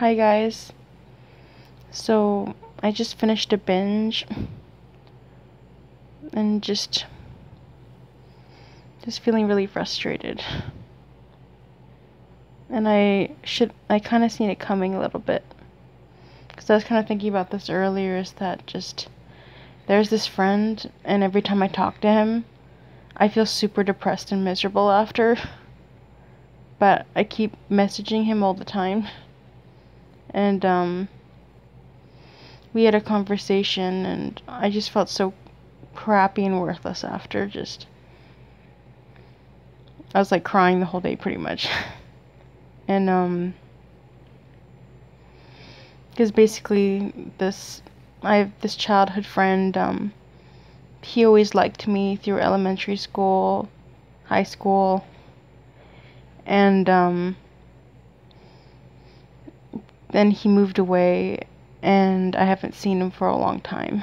Hi guys. So I just finished a binge and just feeling really frustrated. And I kind of seen it coming a little bit. Because I was kind of thinking about this earlier, is that just there's this friend, and every time I talk to him, I feel super depressed and miserable after. But I keep messaging him all the time. And we had a conversation, and I just felt so crappy and worthless after. I was like crying the whole day pretty much. And because basically I have this childhood friend. He always liked me through elementary school, high school, and then he moved away, and I haven't seen him for a long time.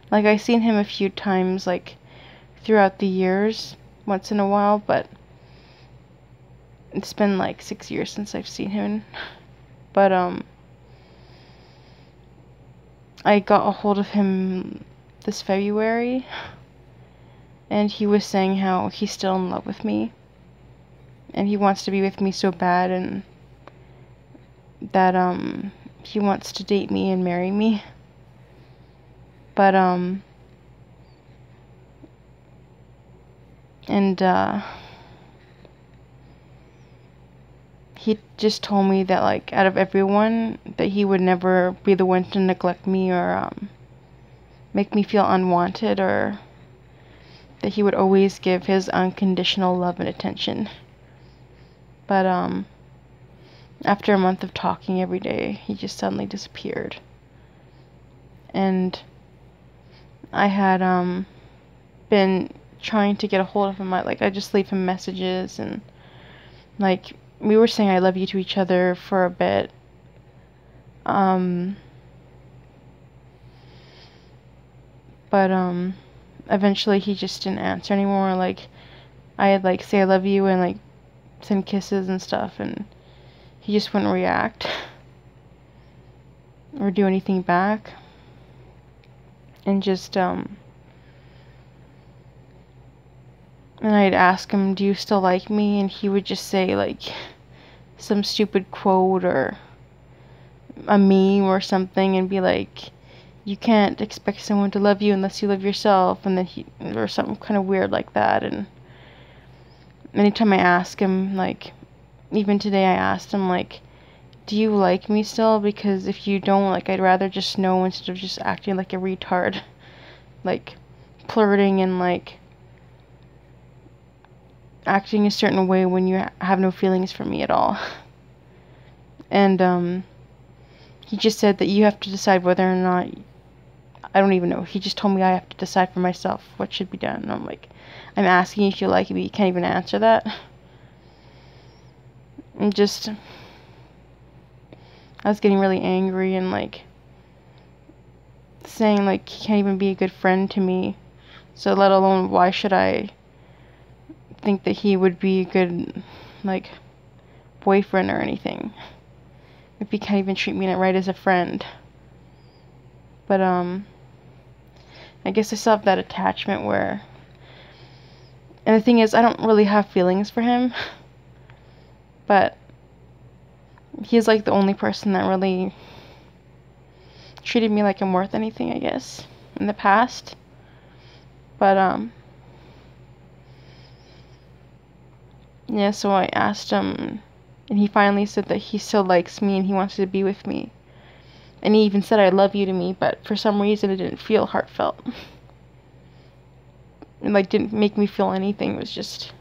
Like, I've seen him a few times, like, throughout the years, once in a while, but it's been like 6 years since I've seen him. But I got a hold of him this February, and he was saying how he's still in love with me, and he wants to be with me so bad, and that he wants to date me and marry me. But he just told me that, like, out of everyone, that he would never be the one to neglect me or make me feel unwanted, or that he would always give his unconditional love and attention. But after a month of talking every day, he just suddenly disappeared. And I had been trying to get a hold of him. I just leave him messages, and like, we were saying I love you to each other for a bit. But eventually he just didn't answer anymore. Like, I'd like say I love you and like send kisses and stuff, and he just wouldn't react or do anything back. And and I'd ask him, do you still like me? And he would just say like some stupid quote or a meme or something, and be like, you can't expect someone to love you unless you love yourself, and then or something kind of weird like that. And anytime I ask him, like, even today I asked him, like, do you like me still? Because if you don't, like, I'd rather just know instead of just acting like a retard. Like, flirting and, like, acting a certain way when you have no feelings for me at all. And he just said that you have to decide whether or not, I don't even know. He just told me I have to decide for myself what should be done. And I'm like, I'm asking you if you like me, you can't even answer that. And I was getting really angry and like saying like he can't even be a good friend to me. So let alone why should I think that he would be a good like boyfriend or anything if he can't even treat me right as a friend. But I guess I still have that attachment where, and the thing is, I don't really have feelings for him, but he's like the only person that really treated me like I'm worth anything, I guess, in the past. But yeah, so I asked him, and he finally said that he still likes me and he wants to be with me. And he even said I love you to me, but for some reason it didn't feel heartfelt. It like didn't make me feel anything. It was just,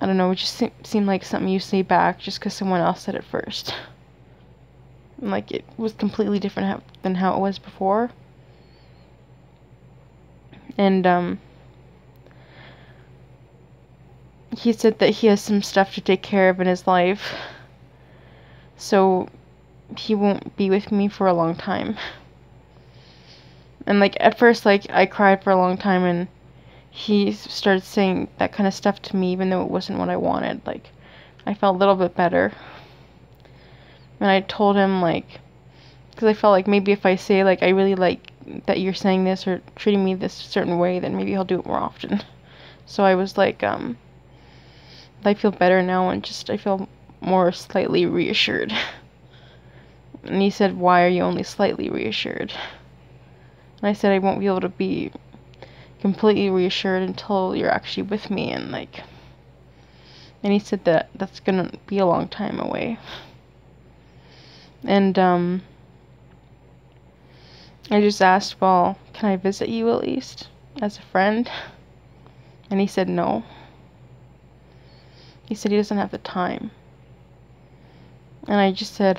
I don't know, it just seemed like something you say back just because someone else said it first. And like, it was completely different than how it was before. And he said that he has some stuff to take care of in his life, so he won't be with me for a long time. And like, at first, like, I cried for a long time, and he started saying that kind of stuff to me even though it wasn't what I wanted. Like, I felt a little bit better. And I told him, like, because I felt like maybe if I say, like, I really like that you're saying this or treating me this certain way, then maybe he'll do it more often. So I was like, I feel better now, and just I feel more slightly reassured. And he said, why are you only slightly reassured? And I said, I won't be able to be completely reassured until you're actually with me, and like, and he said that that's gonna be a long time away. And I just asked, well, can I visit you at least as a friend? And he said no. He said he doesn't have the time. And I just said,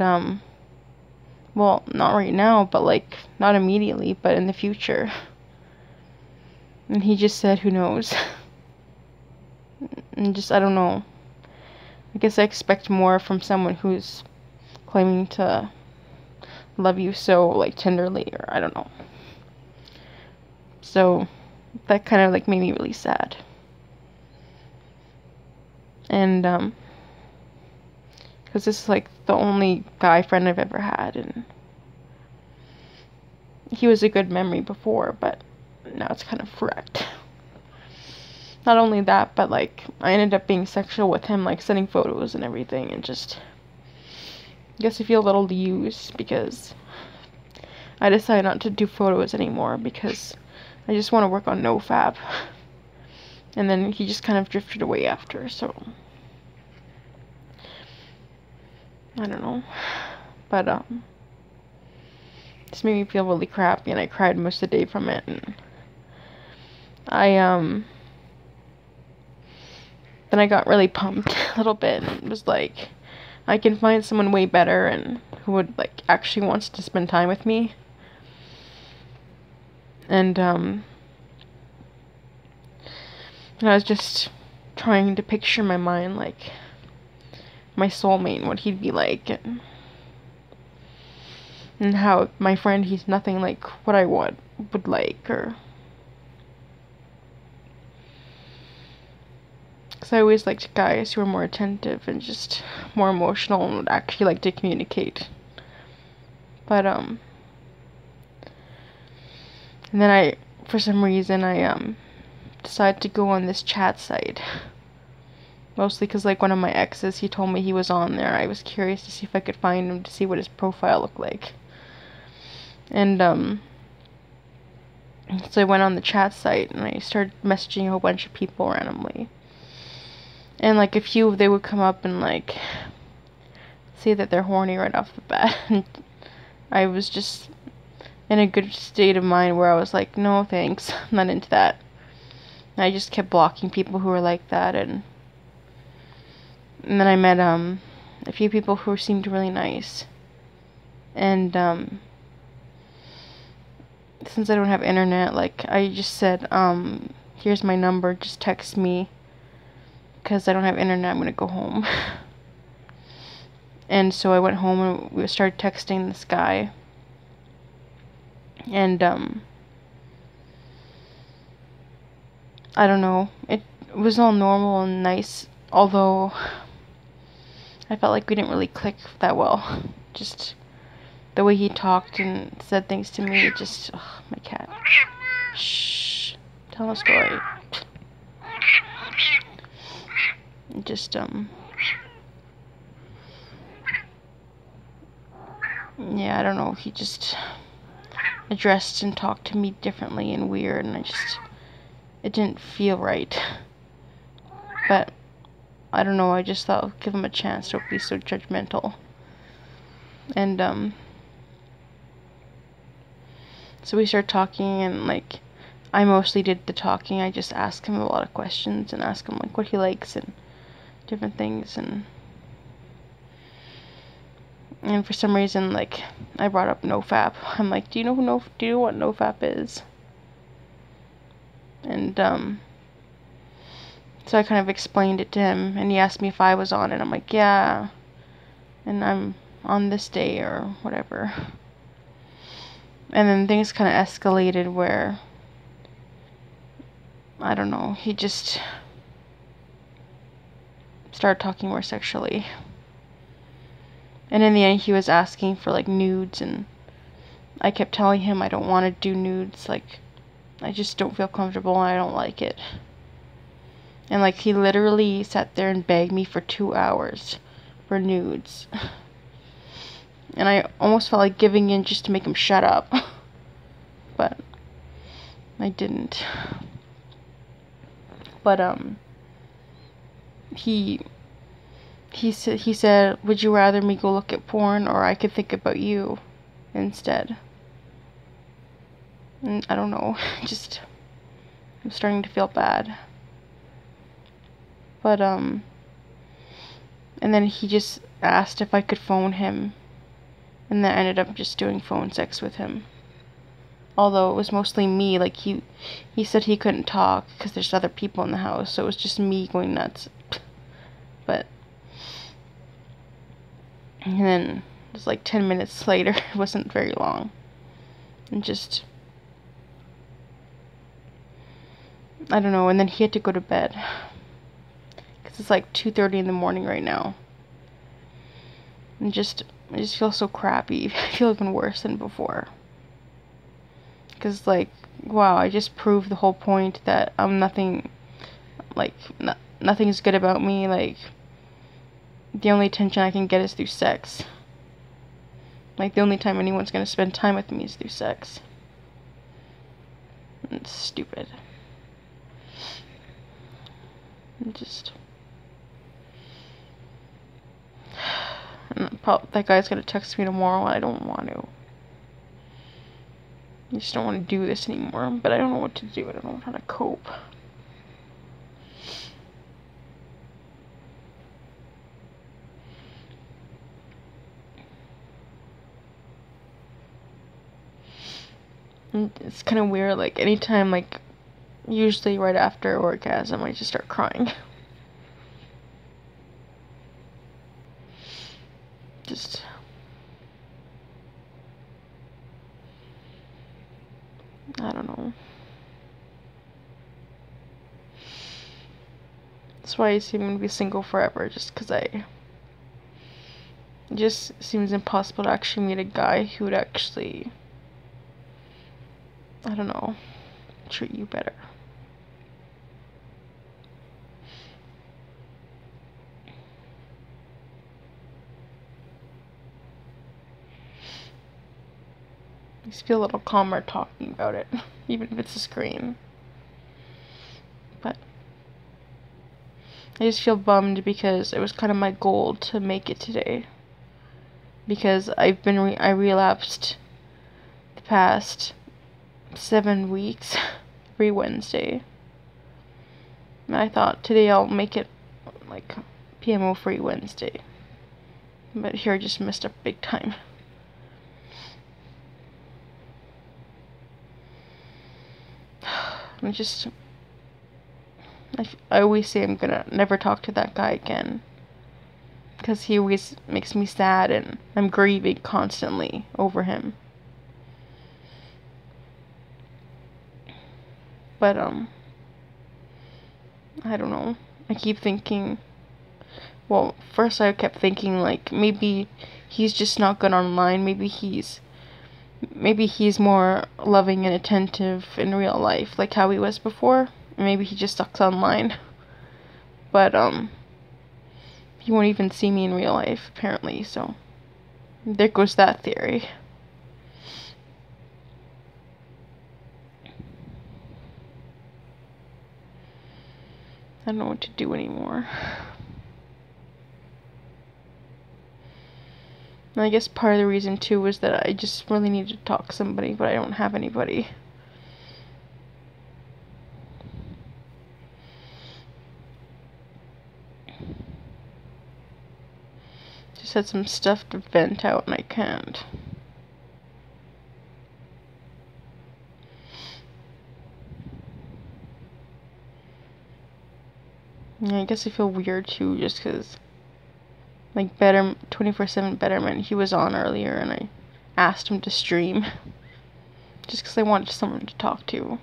well, not right now, but like, not immediately, but in the future. And he just said, who knows? And just, I don't know. I guess I expect more from someone who's claiming to love you so, like, tenderly, or I don't know. So, that kind of, like, made me really sad. And, because this is, like, the only guy friend I've ever had, and he was a good memory before, but now it's kind of wrecked. Not only that, but, like, I ended up being sexual with him, like, sending photos and everything, and just, I guess I feel a little used, because I decided not to do photos anymore, because I just want to work on NoFap. And then he just kind of drifted away after, so I don't know. But this made me feel really crappy, and I cried most of the day from it. And then I got really pumped a little bit, and was like, I can find someone way better and who would, like, actually wants to spend time with me. And I was just trying to picture in my mind, like, my soulmate and what he'd be like, and how my friend, he's nothing like what I would like, or, because I always liked guys who were more attentive and just more emotional and would actually like to communicate. But and then for some reason I decided to go on this chat site. Mostly because, like, one of my exes, he told me he was on there. I was curious to see if I could find him, to see what his profile looked like. And, so I went on the chat site, and I started messaging a whole bunch of people randomly. And, like, a few, they would come up and, like, say that they're horny right off the bat. And I was just in a good state of mind where I was like, no thanks, I'm not into that. And I just kept blocking people who were like that, and then I met a few people who seemed really nice. And since I don't have internet, like, I just said, here's my number, just text me, because I don't have internet, I'm gonna go home. And so I went home and we started texting this guy. And I don't know, it was all normal and nice, although I felt like we didn't really click that well. Just the way he talked and said things to me, just, ugh, my cat. Shh, tell a story. Just, yeah, I don't know, he just addressed and talked to me differently and weird, and it didn't feel right. But I don't know, I just thought I'd give him a chance, don't be so judgmental. And so we started talking, and, like, I mostly did the talking. I just asked him a lot of questions and asked him, like, what he likes and different things, and for some reason, like, I brought up NoFap. I'm like, do you know what NoFap is? And so I kind of explained it to him, and he asked me if I was on it. I'm like, yeah, and I'm on this day or whatever. And then things kind of escalated where, I don't know, he just started talking more sexually. And in the end, he was asking for like nudes, and I kept telling him I don't want to do nudes. Like, I just don't feel comfortable and I don't like it. And like, he literally sat there and begged me for 2 hours for nudes. And I almost felt like giving in just to make him shut up. But I didn't. But he said, would you rather me go look at porn, or I could think about you instead? And I don't know, just, I'm starting to feel bad. But and then he just asked if I could phone him, and then I ended up just doing phone sex with him. Although it was mostly me, like he said he couldn't talk because there's other people in the house, so it was just me going nuts. But and then it was like 10 minutes later, it wasn't very long, and just, I don't know, and then he had to go to bed because it's like 2:30 in the morning right now. And I just feel so crappy. I feel even worse than before. Because, like, wow, I just proved the whole point that I'm nothing, like, nothing's good about me. Like, the only attention I can get is through sex. Like, the only time anyone's gonna spend time with me is through sex. It's stupid. Just, and that guy's gonna text me tomorrow, and I don't want to. I just don't want to do this anymore, but I don't know what to do. I don't know how to cope. And it's kind of weird, like, anytime, like, usually right after orgasm, I just start crying. Just, I don't know. That's why I seem to be single forever, just because it just seems impossible to actually meet a guy who would actually, I don't know, treat you better. I just feel a little calmer talking about it, even if it's a screen. But I just feel bummed because it was kind of my goal to make it today. Because I relapsed the past 7 weeks, every Wednesday. And I thought today I'll make it like PMO free Wednesday. But here I just messed up big time. I always say I'm gonna never talk to that guy again. Because he always makes me sad and I'm grieving constantly over him. But, I don't know. I keep thinking, well, first I kept thinking, like, maybe he's just not good online. Maybe he's more loving and attentive in real life, like how he was before. And maybe he just sucks online. But, he won't even see me in real life, apparently, so there goes that theory. I don't know what to do anymore. And I guess part of the reason too was that I just really need to talk to somebody, but I don't have anybody. Just had some stuff to vent out and I can't. Yeah, I guess I feel weird too, just cause, like, 24/7 Betterment, he was on earlier and I asked him to stream. Just cause I wanted someone to talk to.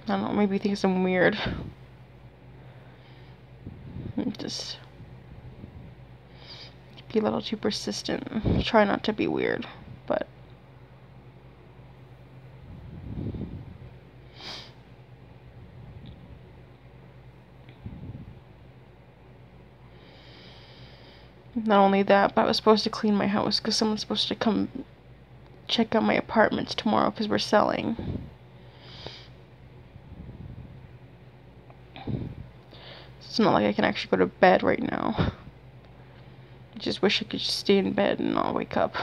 I don't know, maybe he thinks I'm weird. be a little too persistent. Try not to be weird, but not only that, but I was supposed to clean my house because someone's supposed to come check out my apartments tomorrow because we're selling. It's not like I can actually go to bed right now. I just wish I could just stay in bed and not wake up.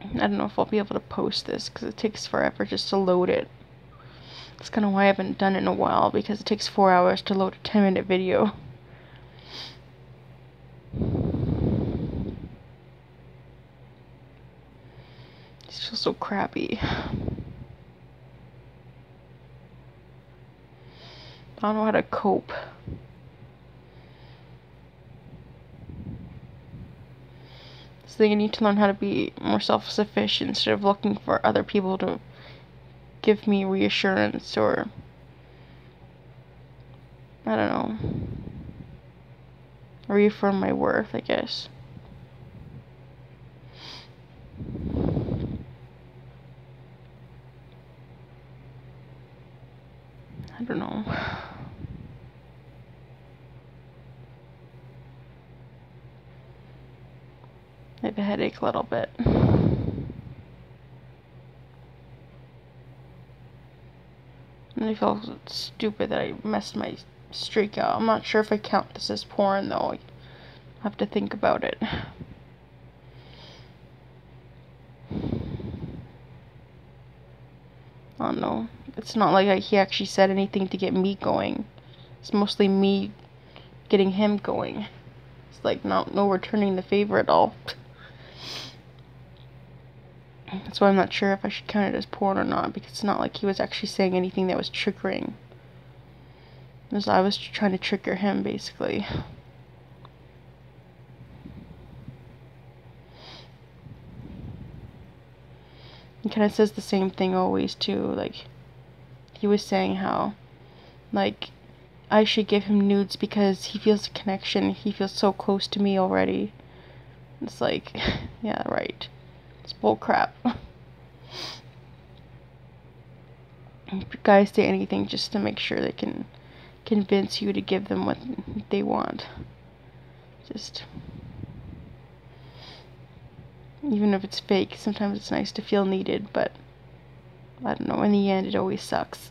I don't know if I'll be able to post this because it takes forever just to load it. That's kind of why I haven't done it in a while, because it takes 4 hours to load a 10-minute video. It's just so crappy. I don't know how to cope. So I need to learn how to be more self-sufficient instead of looking for other people to give me reassurance or, I don't know, reaffirm my worth, I guess. I don't know. I have a headache a little bit. And I feel stupid that I messed my streak out. I'm not sure if I count this as porn though. I have to think about it. I don't know. It's not like he actually said anything to get me going. It's mostly me getting him going. It's like no returning the favor at all. That's why I'm not sure if I should count it as porn or not, because it's not like he was actually saying anything that was triggering. Because I was trying to trigger him, basically. He kind of says the same thing always, too. Like, he was saying how, like, I should give him nudes because he feels a connection. He feels so close to me already. It's like, yeah, right. It's bullcrap. Guys say anything just to make sure they can convince you to give them what they want. Just, even if it's fake, sometimes it's nice to feel needed, but I don't know, in the end it always sucks.